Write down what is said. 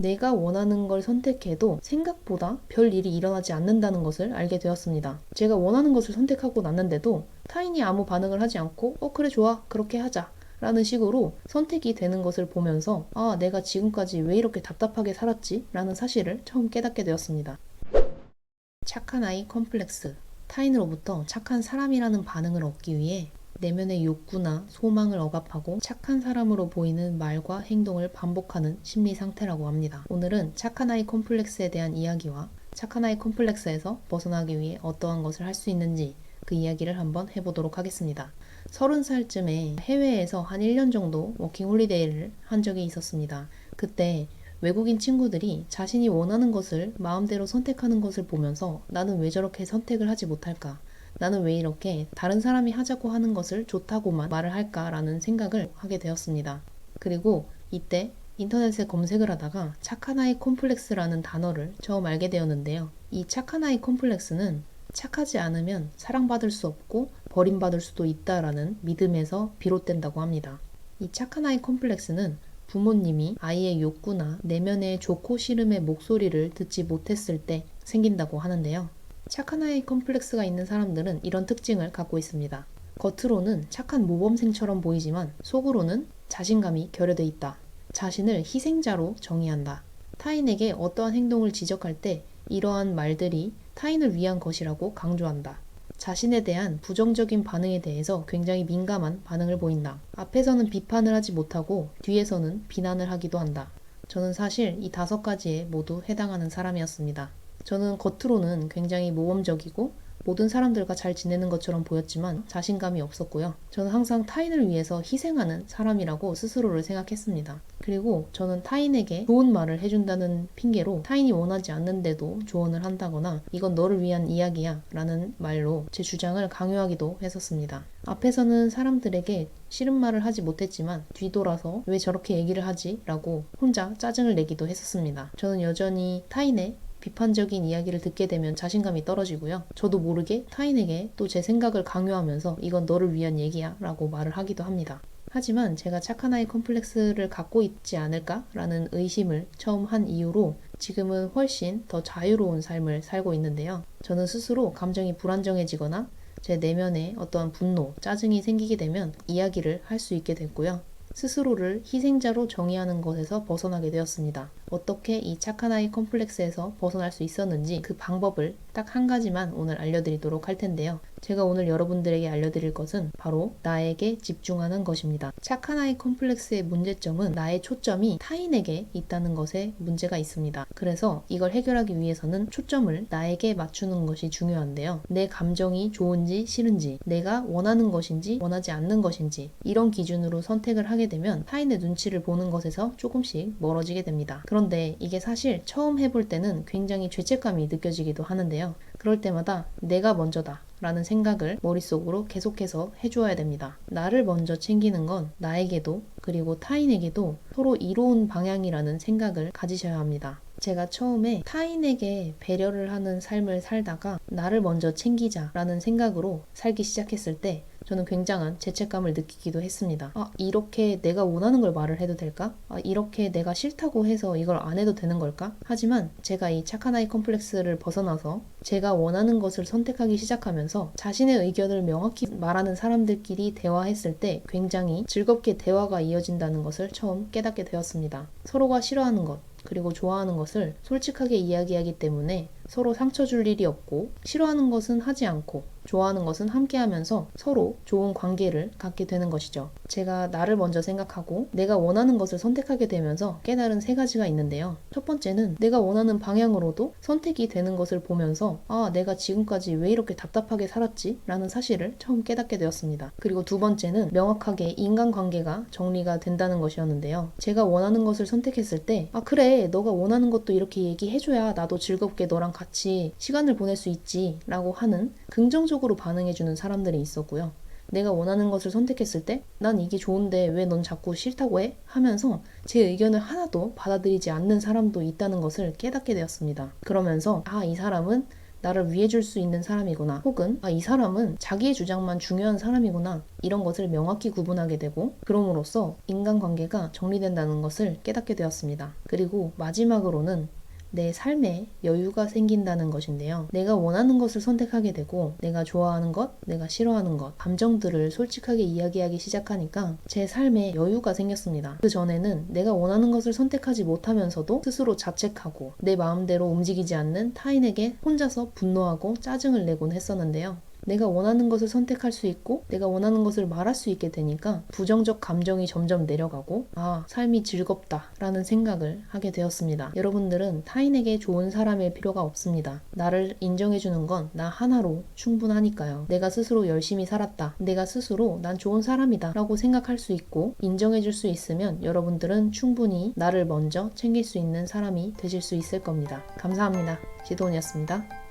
내가 원하는 걸 선택해도 생각보다 별 일이 일어나지 않는다는 것을 알게 되었습니다. 제가 원하는 것을 선택하고 났는데도 타인이 아무 반응을 하지 않고 그래 좋아 그렇게 하자 라는 식으로 선택이 되는 것을 보면서 내가 지금까지 왜 이렇게 답답하게 살았지? 라는 사실을 처음 깨닫게 되었습니다. 착한 아이 컴플렉스. 타인으로부터 착한 사람이라는 반응을 얻기 위해 내면의 욕구나 소망을 억압하고 착한 사람으로 보이는 말과 행동을 반복하는 심리 상태라고 합니다. 오늘은 착한 아이 컴플렉스에 대한 이야기와 착한 아이 컴플렉스에서 벗어나기 위해 어떠한 것을 할 수 있는지 그 이야기를 한번 해보도록 하겠습니다. 30살쯤에 해외에서 한 1년 정도 워킹 홀리데이를 한 적이 있었습니다. 그때 외국인 친구들이 자신이 원하는 것을 마음대로 선택하는 것을 보면서 나는 왜 저렇게 선택을 하지 못할까? 나는 왜 이렇게 다른 사람이 하자고 하는 것을 좋다고만 말을 할까라는 생각을 하게 되었습니다. 그리고 이때 인터넷에 검색을 하다가 착한 아이 콤플렉스라는 단어를 처음 알게 되었는데요. 이 착한 아이 콤플렉스는 착하지 않으면 사랑받을 수 없고 버림받을 수도 있다라는 믿음에서 비롯된다고 합니다. 이 착한 아이 콤플렉스는 부모님이 아이의 욕구나 내면의 좋고 싫음의 목소리를 듣지 못했을 때 생긴다고 하는데요. 착한 아이 컴플렉스가 있는 사람들은 이런 특징을 갖고 있습니다. 겉으로는 착한 모범생처럼 보이지만 속으로는 자신감이 결여돼 있다. 자신을 희생자로 정의한다. 타인에게 어떠한 행동을 지적할 때 이러한 말들이 타인을 위한 것이라고 강조한다. 자신에 대한 부정적인 반응에 대해서 굉장히 민감한 반응을 보인다. 앞에서는 비판을 하지 못하고 뒤에서는 비난을 하기도 한다. 저는 사실 이 5가지에 모두 해당하는 사람이었습니다. 저는 겉으로는 굉장히 모범적이고 모든 사람들과 잘 지내는 것처럼 보였지만 자신감이 없었고요. 저는 항상 타인을 위해서 희생하는 사람이라고 스스로를 생각했습니다. 그리고 저는 타인에게 좋은 말을 해준다는 핑계로 타인이 원하지 않는데도 조언을 한다거나 이건 너를 위한 이야기야 라는 말로 제 주장을 강요하기도 했었습니다. 앞에서는 사람들에게 싫은 말을 하지 못했지만 뒤돌아서 왜 저렇게 얘기를 하지? 라고 혼자 짜증을 내기도 했었습니다. 저는 여전히 타인의 비판적인 이야기를 듣게 되면 자신감이 떨어지고요. 저도 모르게 타인에게 또 제 생각을 강요하면서 이건 너를 위한 얘기야 라고 말을 하기도 합니다. 하지만 제가 착한 아이 컴플렉스를 갖고 있지 않을까라는 의심을 처음 한 이후로 지금은 훨씬 더 자유로운 삶을 살고 있는데요. 저는 스스로 감정이 불안정해지거나 제 내면에 어떠한 분노, 짜증이 생기게 되면 이야기를 할 수 있게 됐고요. 스스로를 희생자로 정의하는 것에서 벗어나게 되었습니다. 어떻게 이 착한 아이 컴플렉스에서 벗어날 수 있었는지 그 방법을 딱 한 가지만 오늘 알려드리도록 할 텐데요. 제가 오늘 여러분들에게 알려드릴 것은 바로 나에게 집중하는 것입니다. 착한 아이 컴플렉스의 문제점은 나의 초점이 타인에게 있다는 것에 문제가 있습니다. 그래서 이걸 해결하기 위해서는 초점을 나에게 맞추는 것이 중요한데요. 내 감정이 좋은지 싫은지, 내가 원하는 것인지 원하지 않는 것인지 이런 기준으로 선택을 하게 되면 타인의 눈치를 보는 것에서 조금씩 멀어지게 됩니다. 그런데 이게 사실 처음 해볼 때는 굉장히 죄책감이 느껴지기도 하는데요. 그럴 때마다 내가 먼저다 라는 생각을 머릿속으로 계속해서 해주어야 됩니다. 나를 먼저 챙기는 건 나에게도 그리고 타인에게도 서로 이로운 방향이라는 생각을 가지셔야 합니다. 제가 처음에 타인에게 배려를 하는 삶을 살다가 나를 먼저 챙기자라는 생각으로 살기 시작했을 때 저는 굉장한 죄책감을 느끼기도 했습니다. 이렇게 내가 원하는 걸 말을 해도 될까? 이렇게 내가 싫다고 해서 이걸 안 해도 되는 걸까? 하지만 제가 이 착한 아이 컴플렉스를 벗어나서 제가 원하는 것을 선택하기 시작하면서 자신의 의견을 명확히 말하는 사람들끼리 대화했을 때 굉장히 즐겁게 대화가 이어진다는 것을 처음 깨닫게 되었습니다. 서로가 싫어하는 것, 그리고 좋아하는 것을 솔직하게 이야기하기 때문에 서로 상처 줄 일이 없고 싫어하는 것은 하지 않고 좋아하는 것은 함께 하면서 서로 좋은 관계를 갖게 되는 것이죠. 제가 나를 먼저 생각하고 내가 원하는 것을 선택하게 되면서 깨달은 3가지가 있는데요. 첫 번째는 내가 원하는 방향으로도 선택이 되는 것을 보면서 내가 지금까지 왜 이렇게 답답하게 살았지? 라는 사실을 처음 깨닫게 되었습니다. 그리고 두 번째는 명확하게 인간관계가 정리가 된다는 것이었는데요. 제가 원하는 것을 선택했을 때 그래 너가 원하는 것도 이렇게 얘기해줘야 나도 즐겁게 너랑 같이 시간을 보낼 수 있지 라고 하는 긍정적으로 반응해주는 사람들이 있었고요. 내가 원하는 것을 선택했을 때 난 이게 좋은데 왜 넌 자꾸 싫다고 해? 하면서 제 의견을 하나도 받아들이지 않는 사람도 있다는 것을 깨닫게 되었습니다. 그러면서 이 사람은 나를 위해줄 수 있는 사람이구나, 혹은 이 사람은 자기의 주장만 중요한 사람이구나, 이런 것을 명확히 구분하게 되고, 그럼으로써 인간관계가 정리된다는 것을 깨닫게 되었습니다. 그리고 마지막으로는 내 삶에 여유가 생긴다는 것인데요. 내가 원하는 것을 선택하게 되고, 내가 좋아하는 것, 내가 싫어하는 것, 감정들을 솔직하게 이야기하기 시작하니까 제 삶에 여유가 생겼습니다. 그 전에는 내가 원하는 것을 선택하지 못하면서도 스스로 자책하고 내 마음대로 움직이지 않는 타인에게 혼자서 분노하고 짜증을 내곤 했었는데요. 내가 원하는 것을 선택할 수 있고 내가 원하는 것을 말할 수 있게 되니까 부정적 감정이 점점 내려가고 삶이 즐겁다 라는 생각을 하게 되었습니다. 여러분들은 타인에게 좋은 사람일 필요가 없습니다. 나를 인정해주는 건 나 하나로 충분하니까요. 내가 스스로 열심히 살았다, 내가 스스로 난 좋은 사람이다 라고 생각할 수 있고 인정해줄 수 있으면 여러분들은 충분히 나를 먼저 챙길 수 있는 사람이 되실 수 있을 겁니다. 감사합니다. 지도원이었습니다.